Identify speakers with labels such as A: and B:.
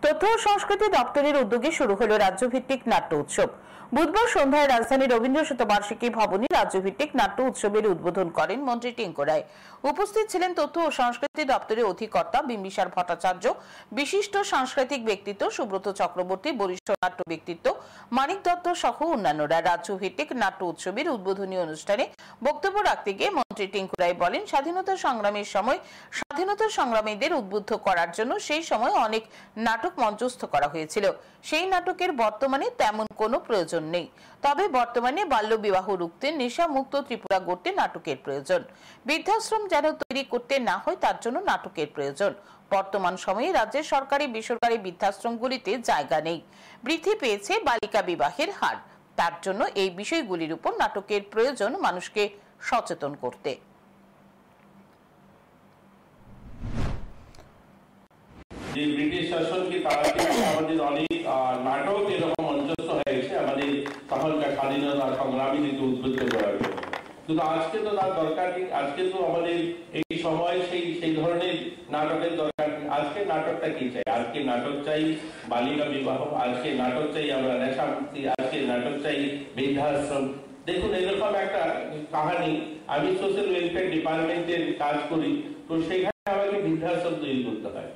A: তথ্য ও সংস্কৃতি দপ্তরের উদ্যোগে শুরু হলো রাজ্যভিত্তিক নাট্য উৎসব। বুধবার সন্ধ্যায় রাজধানী রবীন্দ্র শতবার্ষিকী ভবনে রাজ্যভিত্তিক নাট্য উৎসবের উদ্বোধন করেন মন্ত্রী টিঙ্কু রায়। উপস্থিত ছিলেন তথ্য ও সংস্কৃতি দপ্তরের অধিকর্তা বিম্বিসার ভট্টাচার্য, বিশিষ্ট সাংস্কৃতিক ব্যক্তিত্ব সুব্রত চক্রবর্তী, বরিষ্ঠ নাট্য ব্যক্তিত্ব মানিক দত্ত সহ অন্যান্যরা। রাজ্যভিত্তিক নাট্য উৎসবের উদ্বোধনী অনুষ্ঠানে বক্তব্য রাখতে গিয়ে মন্ত্রী টিঙ্কু রায় বলেন, স্বাধীনতা সংগ্রামের সময় স্বাধীনতা সংগ্রামীদের উদ্বুদ্ধ করার জন্য সেই সময় অনেক নাটক মঞ্চস্থ করা হয়েছিল। সেই নাটকের বর্তমানে তেমন কোনো প্রয়োজন নেই। তবে বর্তমানে বাল্য বিবাহ রুখতে, নেশা মুক্ত ত্রিপুরা গড়তে নাটকের প্রয়োজন। বৃদ্ধাশ্রম যেন তৈরি করতে না হয় তার জন্য নাটকের প্রয়োজন। বর্তমান সময়ে রাজ্যের সরকারি বেসরকারি বৃদ্ধাশ্রমগুলিতে জায়গা নেই। বৃদ্ধি পেয়েছে বালিকা বিবাহের হার। তার জন্য এই বিষয়গুলির উপর নাটকের প্রয়োজন মানুষকে সচেতন করতে।
B: ব্রিটিশ শাসন কি তাড়াতাড়ি আমাদের অনেক নাটক এরকম মঞ্চস্থ হয়েছে আমাদের তখনকার স্বাধীনতা সংগ্রামীদেরকে উদ্বুদ্ধ করার জন্য। কিন্তু আজকে তো তার দরকার নেই। আজকে তো আমাদের এই সময় সেই ধরনের নাটকের দরকার নেই। আজকে নাটকটা কি চাই? আজকে নাটক চাই বালিকা বিবাহ, আজকে নাটক চাই আমরা নেশা মুক্তি, আজকে নাটক চাই বৃদ্ধাশ্রম। দেখুন, এরকম একটা কাহিনী, আমি সোশ্যাল ওয়েলফেয়ার ডিপার্টমেন্টের কাজ করি, তো সেখানে আমাকে বৃদ্ধাশ্রম তৈরি করতে হয়।